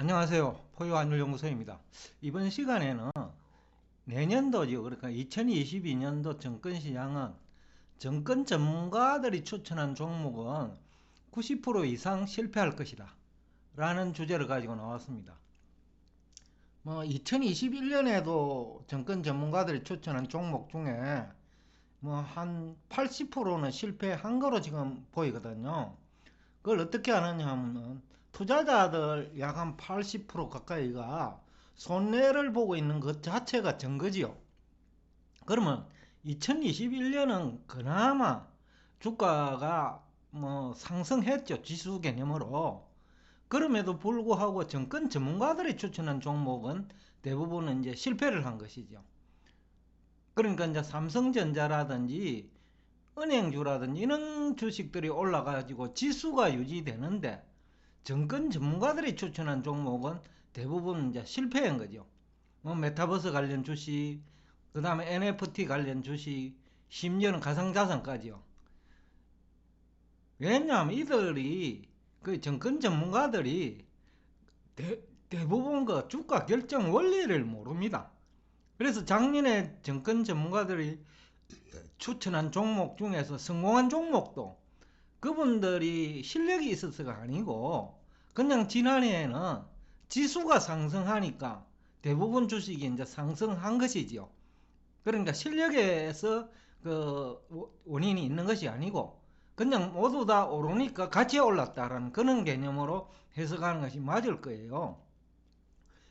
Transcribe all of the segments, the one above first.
안녕하세요. 포유환율연구소입니다. 이번 시간에는 내년도죠. 그러니까 2022년도 정권시장은 정권 전문가들이 추천한 종목은 90% 이상 실패할 것이다 라는 주제를 가지고 나왔습니다. 2021년에도 정권 전문가들이 추천한 종목 중에 한 80%는 실패한 거로 지금 보이거든요. 그걸 어떻게 하느냐 하면 투자자들 약 한 80% 가까이가 손해를 보고 있는 것 자체가 증거지요. 그러면 2021년은 그나마 주가가 상승했죠. 지수 개념으로. 그럼에도 불구하고 정권 전문가들이 추천한 종목은 대부분은 이제 실패를 한 것이죠. 그러니까 이제 삼성전자라든지 은행주라든지 이런 주식들이 올라가지고 지수가 유지되는데 정권 전문가들이 추천한 종목은 대부분 이제 실패한 거죠. 메타버스 관련 주식, 그 다음에 NFT 관련 주식, 심지어는 가상자산까지요. 왜냐하면 이들이 그 정권 전문가들이 대부분 그 주가 결정 원리를 모릅니다. 그래서 작년에 정권 전문가들이 추천한 종목 중에서 성공한 종목도 그분들이 실력이 있어서가 아니고 그냥 지난해에는 지수가 상승하니까 대부분 주식이 이제 상승한 것이지요. 그러니까 실력에서 그 원인이 있는 것이 아니고 그냥 모두 다 오르니까 같이 올랐다라는 그런 개념으로 해석하는 것이 맞을 거예요.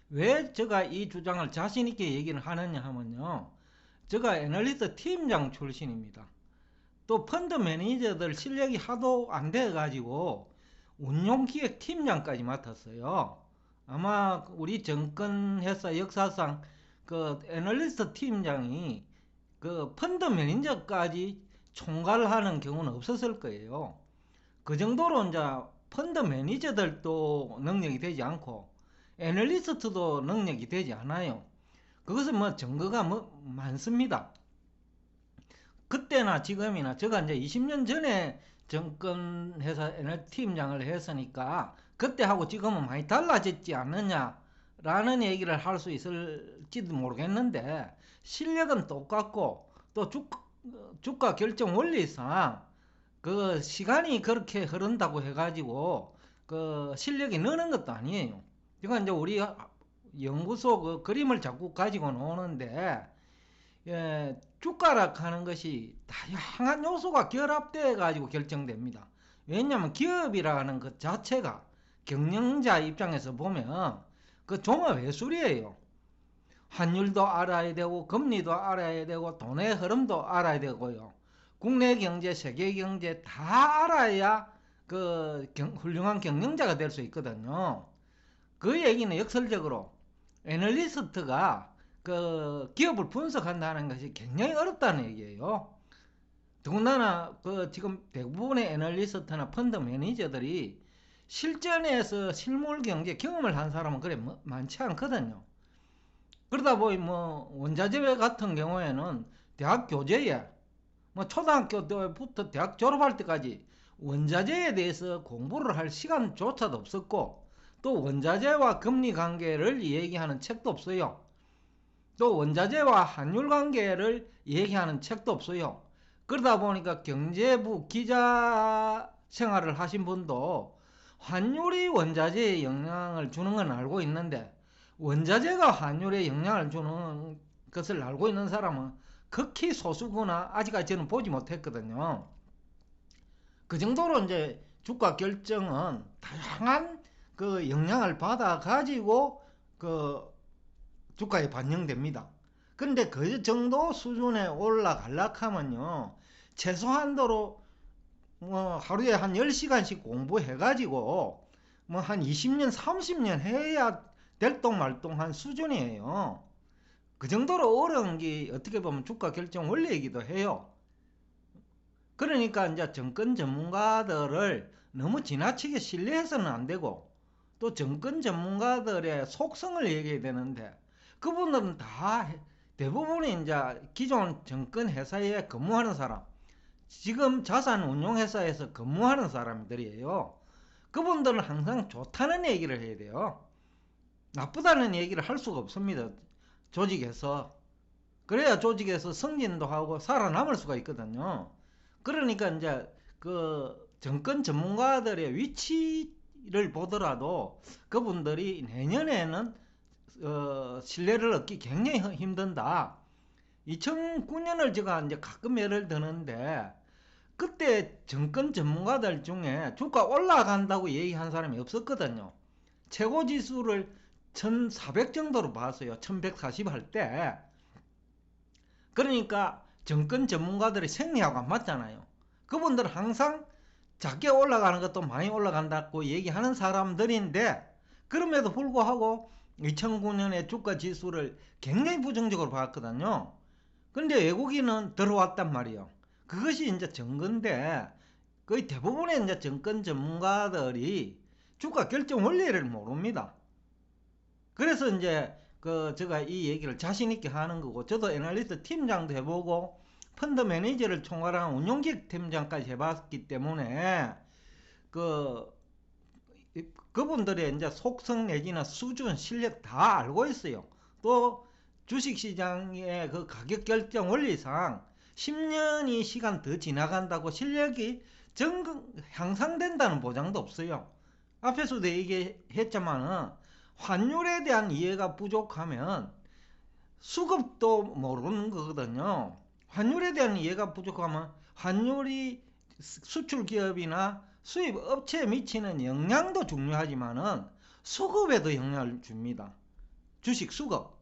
왜 제가 이 주장을 자신 있게 얘기를 하느냐 하면요. 제가 애널리스트 팀장 출신입니다. 또 펀드 매니저들 실력이 하도 안 돼가지고 운용기획 팀장까지 맡았어요. 아마 우리 정권회사 역사상 그 애널리스트 팀장이 그 펀드 매니저까지 총괄하는 경우는 없었을 거예요. 그 정도로 이제 펀드 매니저들도 능력이 되지 않고 애널리스트도 능력이 되지 않아요. 그것은 증거가 많습니다. 그때나 지금이나 제가 이제 20년 전에 정권회사 팀장을 했으니까 그때하고 지금은 많이 달라졌지 않느냐라는 얘기를 할 수 있을지도 모르겠는데 실력은 똑같고 또 주가 결정 원리상 그 시간이 그렇게 흐른다고 해가지고 그 실력이 느는 것도 아니에요. 그러니까 이제 우리 연구소 그 그림을 자꾸 가지고 노는데 주가락하는 것이 다양한 요소가 결합되어 가지고 결정됩니다. 왜냐하면 기업이라는 것 자체가 경영자 입장에서 보면 그 종합예술이에요. 환율도 알아야 되고 금리도 알아야 되고 돈의 흐름도 알아야 되고요. 국내 경제, 세계 경제 다 알아야 그 훌륭한 경영자가 될 수 있거든요. 그 얘기는 역설적으로 애널리스트가 그 기업을 분석한다는 것이 굉장히 어렵다는 얘기예요. 더군다나 그 지금 대부분의 애널리스트나 펀드 매니저들이 실전에서 실물 경제 경험을 한 사람은 그래 많지 않거든요. 그러다 보니 원자재 같은 경우에는 대학 교재에 초등학교 때부터 대학 졸업할 때까지 원자재에 대해서 공부를 할 시간조차도 없었고 또 원자재와 금리 관계를 얘기하는 책도 없어요. 또 원자재와 환율 관계를 얘기하는 책도 없어요. 그러다 보니까 경제부 기자 생활을 하신 분도 환율이 원자재에 영향을 주는 건 알고 있는데 원자재가 환율에 영향을 주는 것을 알고 있는 사람은 극히 소수구나 아직까지 저는 보지 못했거든요. 그 정도로 이제 주가 결정은 다양한 그 영향을 받아 가지고 그 주가에 반영됩니다. 근데 그 정도 수준에 올라가려고 하면요. 최소한도로 하루에 한 10시간씩 공부해가지고 한 20년, 30년 해야 될똥말똥한 수준이에요. 그 정도로 어려운 게 어떻게 보면 주가 결정 원리이기도 해요. 그러니까 이제 정권 전문가들을 너무 지나치게 신뢰해서는 안 되고 또 정권 전문가들의 속성을 얘기해야 되는데 그분들은 다 대부분이 이제 기존 정권 회사에 근무하는 사람, 지금 자산 운용 회사에서 근무하는 사람들이에요. 그분들은 항상 좋다는 얘기를 해야 돼요. 나쁘다는 얘기를 할 수가 없습니다. 조직에서. 그래야 조직에서 승진도 하고 살아남을 수가 있거든요. 그러니까 이제 그 정권 전문가들의 위치를 보더라도 그분들이 내년에는 신뢰를 얻기 굉장히 힘든다. 2009년을 제가 이제 가끔 예를 드는데 그때 정권 전문가들 중에 주가 올라간다고 얘기한 사람이 없었거든요. 최고 지수를 1400 정도로 봤어요. 1140 할 때. 그러니까 정권 전문가들의 생리하고 안 맞잖아요. 그분들은 항상 작게 올라가는 것도 많이 올라간다고 얘기하는 사람들인데 그럼에도 불구하고 2009년에 주가 지수를 굉장히 부정적으로 봤거든요. 근데 외국인은 들어왔단 말이에요. 그것이 이제 증거인데 거의 대부분의 이제 정권 전문가들이 주가 결정 원리를 모릅니다. 그래서 이제 제가 이 얘기를 자신 있게 하는 거고, 저도 애널리스트 팀장도 해보고 펀드 매니저를 총괄하는 운용기획 팀장까지 해봤기 때문에 그분들의 이제 속성 내지는 수준, 실력 다 알고 있어요. 또 주식시장의 그 가격 결정 원리상 10년이 시간 더 지나간다고 실력이 향상된다는 보장도 없어요. 앞에서도 얘기했지만은 환율에 대한 이해가 부족하면 수급도 모르는 거거든요. 환율에 대한 이해가 부족하면 환율이 수출 기업이나 수입 업체에 미치는 영향도 중요하지만은 수급에도 영향을 줍니다. 주식 수급.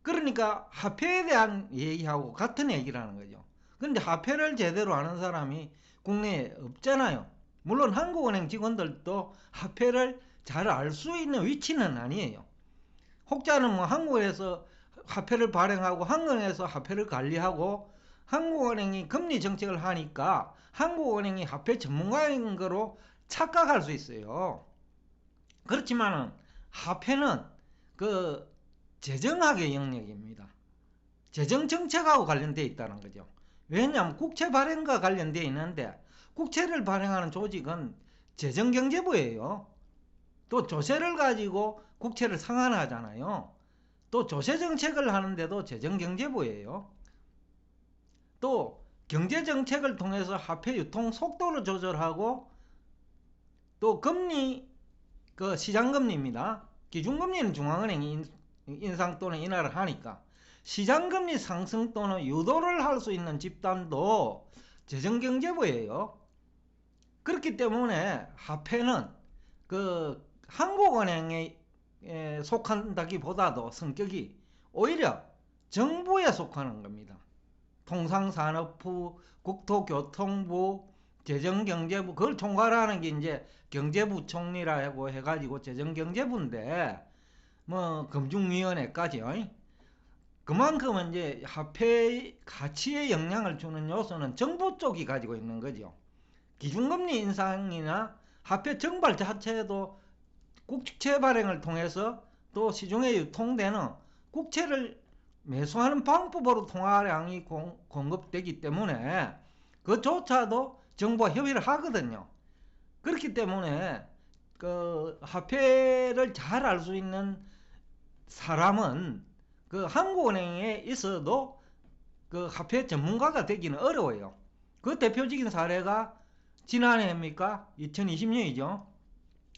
그러니까 화폐에 대한 얘기하고 같은 얘기라는 거죠. 그런데 화폐를 제대로 아는 사람이 국내에 없잖아요. 물론 한국은행 직원들도 화폐를 잘 알 수 있는 위치는 아니에요. 혹자는 뭐 한국에서 화폐를 발행하고 한국에서 화폐를 관리하고 한국은행이 금리 정책을 하니까 한국은행이 화폐 전문가인 거로 착각할 수 있어요. 그렇지만은 화폐는 그 재정학의 영역입니다. 재정 정책하고 관련되어 있다는 거죠. 왜냐하면 국채 발행과 관련되어 있는데 국채를 발행하는 조직은 재정경제부예요. 또 조세를 가지고 국채를 상환하잖아요. 또 조세 정책을 하는데도 재정경제부예요. 또 경제정책을 통해서 화폐 유통 속도를 조절하고 또 금리, 시장금리입니다. 기준금리는 중앙은행이 인상 또는 인하를 하니까 시장금리 상승 또는 유도를 할 수 있는 집단도 재정경제부예요. 그렇기 때문에 화폐는 한국은행에 속한다기보다도 성격이 오히려 정부에 속하는 겁니다. 통상산업부, 국토교통부, 재정경제부, 그걸 총괄하는 게 이제 경제부총리라고 해가지고 재정경제부인데 뭐 금융위원회까지 그만큼 이제 화폐 가치에 영향을 주는 요소는 정부 쪽이 가지고 있는 거죠. 기준금리 인상이나 화폐 정발 자체도 국채 발행을 통해서 또 시중에 유통되는 국채를 매수하는 방법으로 통화량이 공급되기 때문에 그조차도 정부와 협의를 하거든요. 그렇기 때문에 화폐를 잘 알 수 있는 사람은 한국은행에 있어도 화폐 전문가가 되기는 어려워요. 그 대표적인 사례가 지난해입니까? 2020년이죠.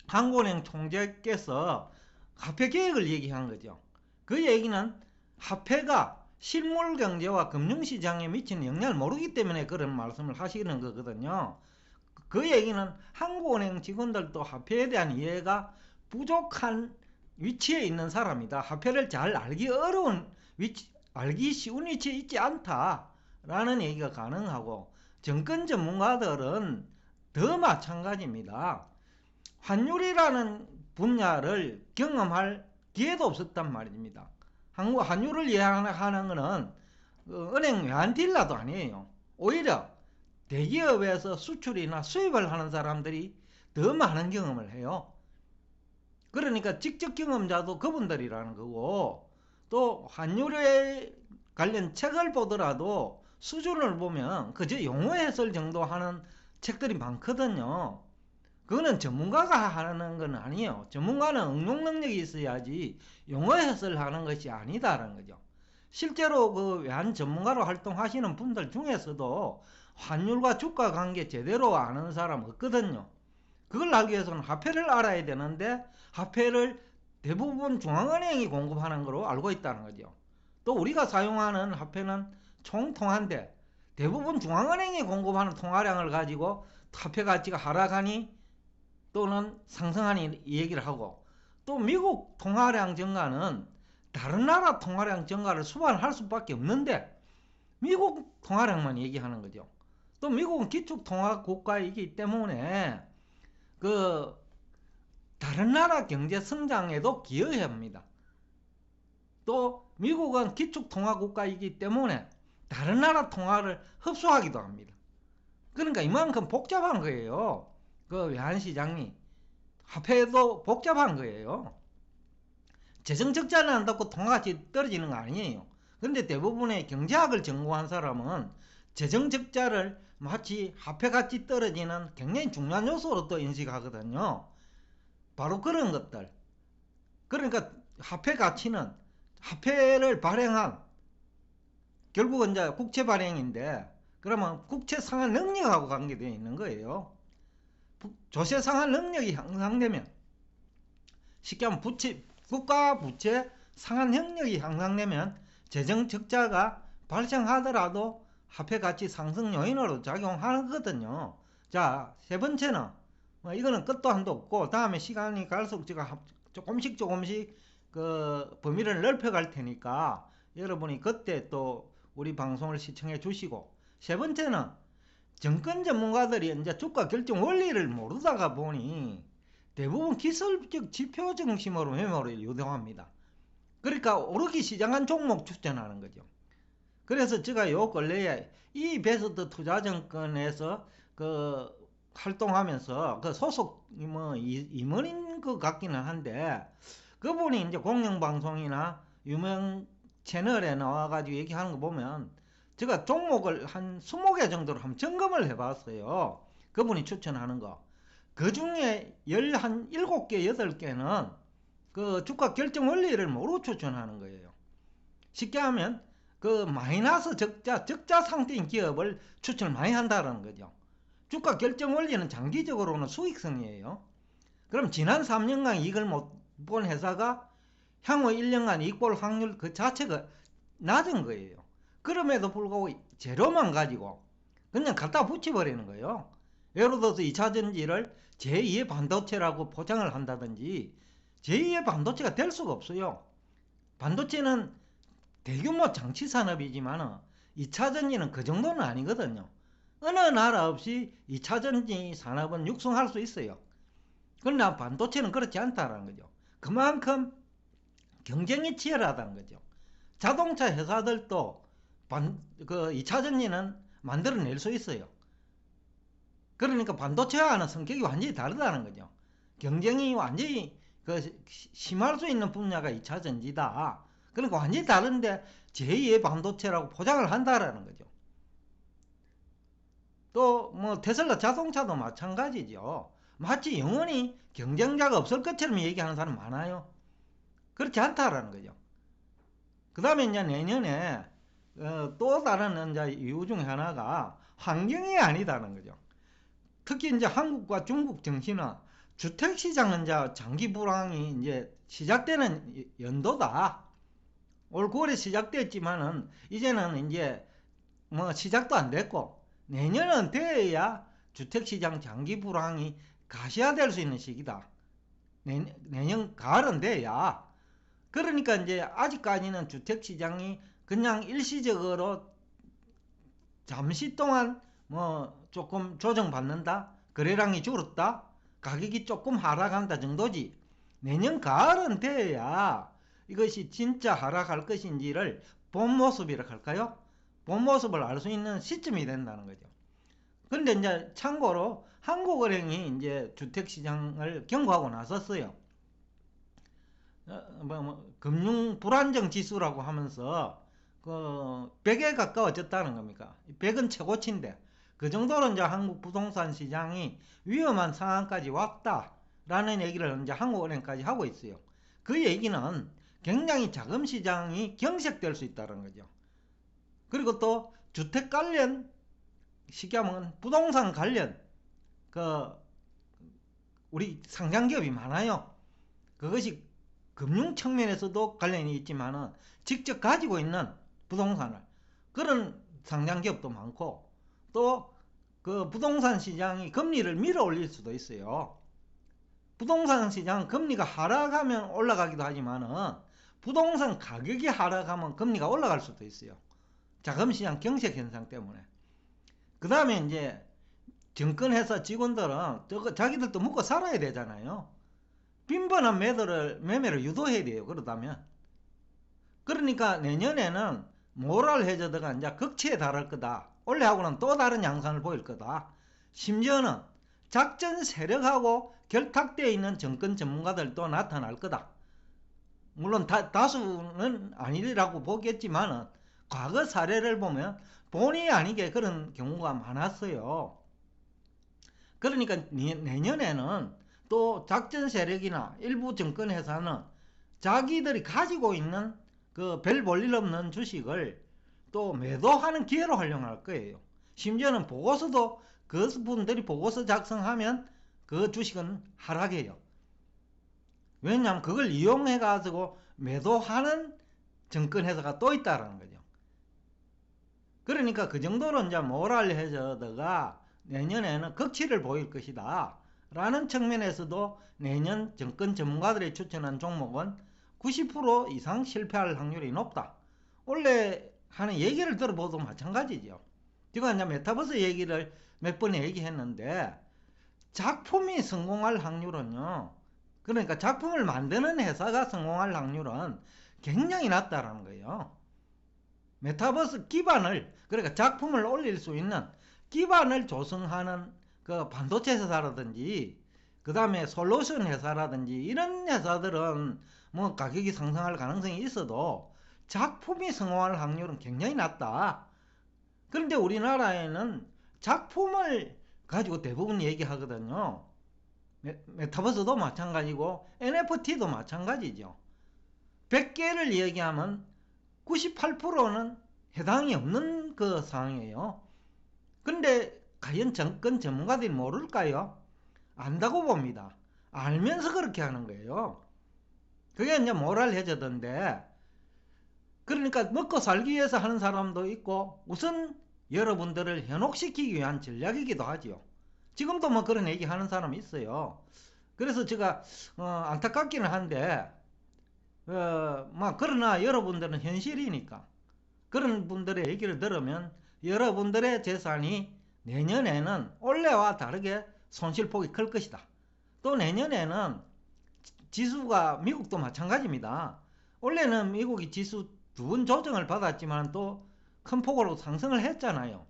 한국은행 총재께서 화폐 개혁을 얘기한 거죠. 그 얘기는 화폐가 실물 경제와 금융시장에 미치는 영향을 모르기 때문에 그런 말씀을 하시는 거거든요. 그 얘기는 한국은행 직원들도 화폐에 대한 이해가 부족한 위치에 있는 사람이다. 화폐를 잘 알기 어려운 위치, 알기 쉬운 위치에 있지 않다라는 얘기가 가능하고 정권 전문가들은 더 마찬가지입니다. 환율이라는 분야를 경험할 기회도 없었단 말입니다. 한국 환율을 이해하는 것은 은행 외환딜러도 아니에요. 오히려 대기업에서 수출이나 수입을 하는 사람들이 더 많은 경험을 해요. 그러니까 직접 경험자도 그분들이라는 거고 또 환율에 관련 책을 보더라도 수준을 보면 그저 용어 해설 정도 하는 책들이 많거든요. 그거는 전문가가 하는 건 아니에요. 전문가는 응용 능력이 있어야지 용어 해설하는 것이 아니다라는 거죠. 실제로 그 외환 전문가로 활동하시는 분들 중에서도 환율과 주가 관계 제대로 아는 사람 없거든요. 그걸 알기 위해서는 화폐를 알아야 되는데 화폐를 대부분 중앙은행이 공급하는 거로 알고 있다는 거죠. 또 우리가 사용하는 화폐는 총통화인데 대부분 중앙은행이 공급하는 통화량을 가지고 화폐 가치가 하락하니 또는 상승하니 이 얘기를 하고, 또 미국 통화량 증가는 다른 나라 통화량 증가를 수반할 수밖에 없는데 미국 통화량만 얘기하는 거죠. 또 미국은 기축 통화 국가이기 때문에 그 다른 나라 경제 성장에도 기여해야 합니다. 또 미국은 기축 통화 국가이기 때문에 다른 나라 통화를 흡수하기도 합니다. 그러니까 이만큼 복잡한 거예요. 그 외환시장이. 화폐도 복잡한 거예요. 재정 적자는 안닿고 통화가치 떨어지는 거 아니에요. 그런데 대부분의 경제학을 전공한 사람은 재정 적자를 마치 화폐가치 떨어지는 굉장히 중요한 요소로 또 인식하거든요. 바로 그런 것들. 그러니까 화폐 가치는 화폐를 발행한, 결국은 이제 국채 발행인데, 그러면 국채 상환 능력하고 관계되어 있는 거예요. 조세 상환 능력이 향상되면, 쉽게 하면 국가 부채 상환 능력이 향상되면 재정 적자가 발생하더라도 화폐 가치 상승 요인으로 작용하거든요. 자, 세 번째는 이거는 끝도 한도 없고 다음에 시간이 갈수록 제가 조금씩 그 범위를 넓혀갈 테니까 여러분이 그때 또 우리 방송을 시청해 주시고, 세 번째는 정권 전문가들이 이제 주가 결정 원리를 모르다가 보니 대부분 기술적 지표 중심으로 매매를 유도합니다. 그러니까 오르기 시작한 종목 추천하는 거죠. 그래서 제가 요 근래에 이 베스트 투자증권에서 그 활동하면서 그 소속 임원인 것 같기는 한데, 그분이 이제 공영방송이나 유명 채널에 나와가지고 얘기하는 거 보면 제가 종목을 한 20개 정도로 한번 점검을 해봤어요. 그분이 추천하는 거. 그 중에 7개, 8개는 그 주가 결정 원리를 모르고 추천하는 거예요. 쉽게 하면 그 마이너스 적자 상태인 기업을 추천을 많이 한다는 거죠. 주가 결정 원리는 장기적으로는 수익성이에요. 그럼 지난 3년간 이익을 못 본 회사가 향후 1년간 이익 볼 확률 그 자체가 낮은 거예요. 그럼에도 불구하고 재료만 가지고 그냥 갖다 붙여버리는 거예요. 예를 들어서 2차전지를 제2의 반도체라고 포장을 한다든지, 제2의 반도체가 될 수가 없어요. 반도체는 대규모 장치 산업이지만 2차전지는 그 정도는 아니거든요. 어느 나라 없이 2차전지 산업은 육성할 수 있어요. 그러나 반도체는 그렇지 않다는 거죠. 그만큼 경쟁이 치열하다는 거죠. 자동차 회사들도 그 2차전지는 만들어낼 수 있어요. 그러니까 반도체와는 성격이 완전히 다르다는 거죠. 경쟁이 완전히 심할 수 있는 분야가 2차전지다. 그러니까 완전히 다른데 제2의 반도체라고 포장을 한다라는 거죠. 또 뭐 테슬라 자동차도 마찬가지죠. 마치 영원히 경쟁자가 없을 것처럼 얘기하는 사람 많아요. 그렇지 않다라는 거죠. 그 다음에 이제 내년에 또 다른 이제 이유 중에 하나가 환경이 아니다는 거죠. 특히 이제 한국과 중국 증시는 주택시장은 이제 장기 불황이 이제 시작되는 연도다. 올 9월에 시작됐지만은 이제는 이제 뭐 시작도 안 됐고, 내년은 돼야 주택시장 장기 불황이 가시화될 수 있는 시기다. 내년 가을은 돼야. 그러니까 이제 아직까지는 주택시장이 그냥 일시적으로 잠시 동안 뭐 조금 조정받는다, 거래량이 줄었다, 가격이 조금 하락한다 정도지, 내년 가을은 돼야 이것이 진짜 하락할 것인지를 본 모습이라 할까요? 본 모습을 알 수 있는 시점이 된다는 거죠. 그런데 이제 참고로 한국은행이 이제 주택시장을 경고하고 나섰어요. 금융 불안정 지수라고 하면서 그 100에 가까워졌다는 겁니까? 100은 최고치인데 그 정도로 이제 한국 부동산 시장이 위험한 상황까지 왔다라는 얘기를 이제 한국은행까지 하고 있어요. 그 얘기는 굉장히 자금 시장이 경색될 수 있다는 거죠. 그리고 또 주택 관련, 쉽게 하면 부동산 관련 그 우리 상장기업이 많아요. 그것이 금융 측면에서도 관련이 있지만은 직접 가지고 있는 부동산을, 그런 상장기업도 많고, 또 그 부동산 시장이 금리를 밀어 올릴 수도 있어요. 부동산 시장 금리가 하락하면 올라가기도 하지만은 부동산 가격이 하락하면 금리가 올라갈 수도 있어요. 자금시장 경색 현상 때문에. 그 다음에 이제 증권회사 직원들은 자기들도 먹고 살아야 되잖아요. 빈번한 매매를 유도해야 돼요. 그러다면. 그러니까 내년에는 모랄 해저드가 이제 극치에 달할 거다. 올해하고는 또 다른 양상을 보일 거다. 심지어는 작전 세력하고 결탁되어 있는 정권 전문가들도 나타날 거다. 물론 다수는 아니라고 보겠지만 과거 사례를 보면 본의 아니게 그런 경우가 많았어요. 그러니까 내년에는 또 작전 세력이나 일부 정권회사는 자기들이 가지고 있는 그 별 볼일 없는 주식을 또 매도하는 기회로 활용할 거예요. 심지어는 보고서도 그분들이 보고서 작성하면 그 주식은 하락해요. 왜냐하면 그걸 이용해 가지고 매도하는 정권회사가 또 있다는 거죠. 그러니까 그 정도로 이제 모랄 해저드가 내년에는 극치를 보일 것이다 라는 측면에서도 내년 정권 전문가들이 추천한 종목은 90% 이상 실패할 확률이 높다. 원래 하는 얘기를 들어보도 마찬가지죠. 제가 이제 메타버스 얘기를 몇 번 얘기했는데, 작품이 성공할 확률은요, 그러니까 작품을 만드는 회사가 성공할 확률은 굉장히 낮다라는 거예요. 메타버스 기반을, 그러니까 작품을 올릴 수 있는 기반을 조성하는 그 반도체 회사라든지 그 다음에 솔루션 회사라든지 이런 회사들은 뭐 가격이 상승할 가능성이 있어도 작품이 성공할 확률은 굉장히 낮다. 그런데 우리나라에는 작품을 가지고 대부분 얘기하거든요. 메타버스도 마찬가지고 NFT도 마찬가지죠. 100개를 얘기하면 98%는 해당이 없는 그 상황이에요. 근데 과연 정권 전문가들이 모를까요? 안다고 봅니다. 알면서 그렇게 하는 거예요. 그게 이제 모랄 해저드인데, 그러니까 먹고 살기 위해서 하는 사람도 있고 우선 여러분들을 현혹시키기 위한 전략이기도 하지요. 지금도 뭐 그런 얘기 하는 사람이 있어요. 그래서 제가 안타깝기는 한데 그러나 여러분들은 현실이니까 그런 분들의 얘기를 들으면 여러분들의 재산이 내년에는 올해와 다르게 손실폭이 클 것이다. 또 내년에는 지수가 미국도 마찬가지입니다. 올해는 미국이 지수 2번 조정을 받았지만 또 큰 폭으로 상승을 했잖아요.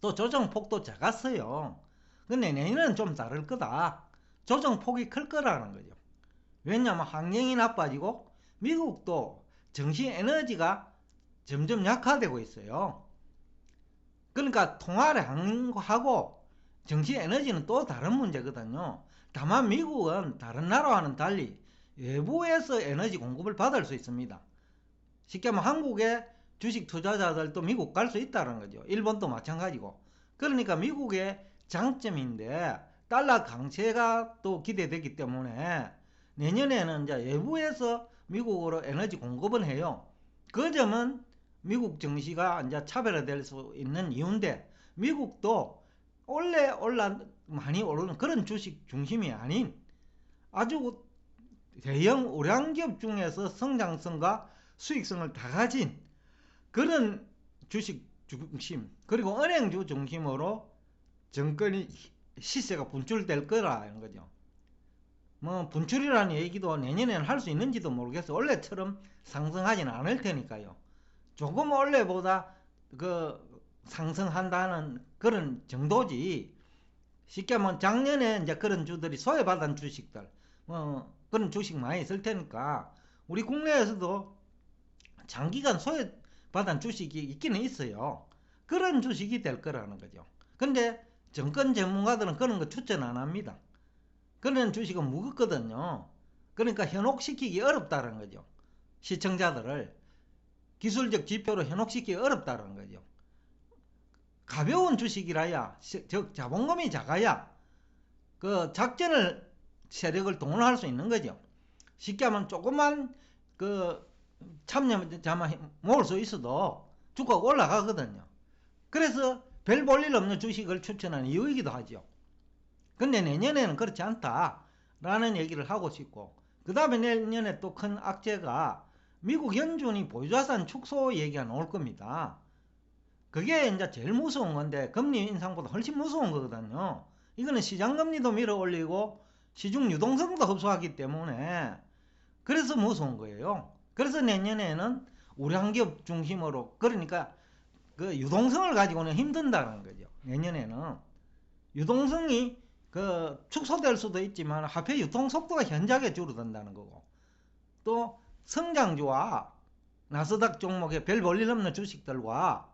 또 조정폭도 작았어요. 근데 내년은 좀 다를 거다. 조정폭이 클 거라는 거죠. 왜냐하면 환경이 나빠지고 미국도 정신 에너지가 점점 약화되고 있어요. 그러니까 통화량하고 정신 에너지는 또 다른 문제거든요. 다만 미국은 다른 나라와는 달리 외부에서 에너지 공급을 받을 수 있습니다. 쉽게 말하면 한국의 주식 투자자들도 미국 갈 수 있다는 거죠. 일본도 마찬가지고. 그러니까 미국의 장점인데 달러 강세가 또 기대되기 때문에 내년에는 이제 외부에서 미국으로 에너지 공급은 해요. 그 점은 미국 증시가 이제 차별화될 수 있는 이유인데, 미국도 원래 많이 오르는 그런 주식 중심이 아닌 아주 대형 우량기업 중에서 성장성과 수익성을 다 가진 그런 주식 중심, 그리고 은행주 중심으로 정권이 시세가 분출될 거라는 거죠. 뭐 분출이라는 얘기도 내년에는 할 수 있는지도 모르겠어요. 원래처럼 상승하지는 않을 테니까요. 조금 원래보다 그 상승한다는 그런 정도지. 쉽게 말하면 작년에 이제 그런 주들이 소외받은 주식들, 그런 주식 많이 있을 테니까 우리 국내에서도 장기간 소외받은 주식이 있기는 있어요. 그런 주식이 될 거라는 거죠. 근데 정권 전문가들은 그런 거 추천 안 합니다. 그런 주식은 무겁거든요. 그러니까 현혹시키기 어렵다는 거죠. 시청자들을 기술적 지표로 현혹시키기 어렵다는 거죠. 가벼운 주식이라야, 즉 자본금이 작아야 그 작전을 세력을 동원할 수 있는 거죠. 쉽게 하면 조금만 그 참여자만 모을 수 있어도 주가가 올라가거든요. 그래서 별 볼 일 없는 주식을 추천하는 이유이기도 하죠. 근데 내년에는 그렇지 않다라는 얘기를 하고 싶고, 그 다음에 내년에 또 큰 악재가 미국 연준이 보유자산 축소 얘기가 나올 겁니다. 그게 이제 제일 무서운 건데, 금리 인상보다 훨씬 무서운 거거든요. 이거는 시장금리도 밀어 올리고 시중 유동성도 흡수하기 때문에 그래서 무서운 거예요. 그래서 내년에는 우량 기업 중심으로, 그러니까 그 유동성을 가지고는 힘든다는 거죠. 내년에는 유동성이 그 축소될 수도 있지만 화폐 유통 속도가 현저하게 줄어든다는 거고, 또 성장주와 나스닥 종목의 별 볼 일 없는 주식들과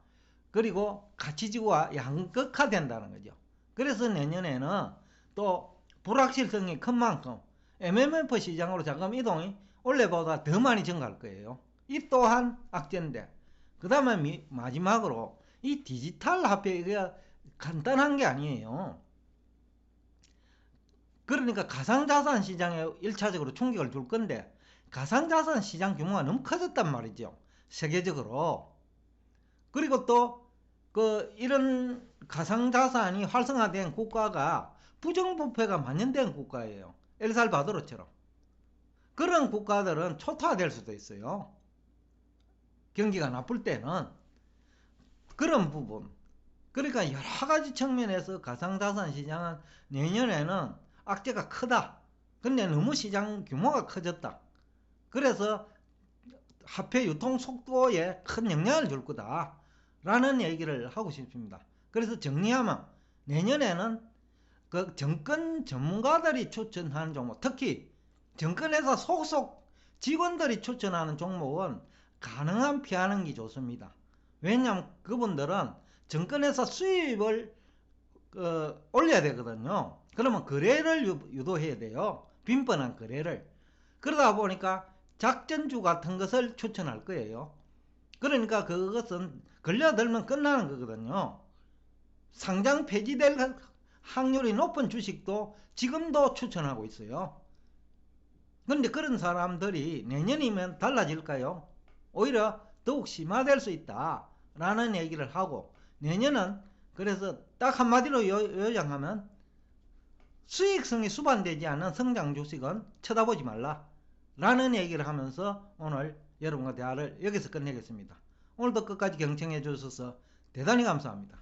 그리고 가치지수가 양극화된다는 거죠. 그래서 내년에는 또 불확실성이 큰 만큼 MMF 시장으로 자금 이동이 원래보다 더 많이 증가할 거예요. 이 또한 악재인데, 그 다음에 마지막으로 이 디지털 화폐가 간단한 게 아니에요. 그러니까 가상자산 시장에 1차적으로 충격을 줄 건데, 가상자산 시장 규모가 너무 커졌단 말이죠. 세계적으로. 그리고 또 이런 가상자산이 활성화된 국가가 부정부패가 만연된 국가예요. 엘살바도르처럼. 그런 국가들은 초토화될 수도 있어요. 경기가 나쁠 때는. 그런 부분. 그러니까 여러 가지 측면에서 가상자산 시장은 내년에는 악재가 크다. 근데 너무 시장 규모가 커졌다. 그래서 화폐 유통 속도에 큰 영향을 줄 거다 라는 얘기를 하고 싶습니다. 그래서 정리하면 내년에는 그 정권 전문가들이 추천하는 종목, 특히 정권회사 소속 직원들이 추천하는 종목은 가능한 피하는 게 좋습니다. 왜냐하면 그분들은 정권회사 수입을 올려야 되거든요. 그러면 거래를 유도해야 돼요. 빈번한 거래를. 그러다 보니까 작전주 같은 것을 추천할 거예요. 그러니까 그것은 걸려들면 끝나는 거거든요. 상장 폐지될 확률이 높은 주식도 지금도 추천하고 있어요. 그런데 그런 사람들이 내년이면 달라질까요? 오히려 더욱 심화될 수 있다 라는 얘기를 하고, 내년은 그래서 딱 한마디로 요약하면 수익성이 수반되지 않는 성장 주식은 쳐다보지 말라 라는 얘기를 하면서 오늘 여러분과 대화를 여기서 끝내겠습니다. 오늘도 끝까지 경청해 주셔서 대단히 감사합니다.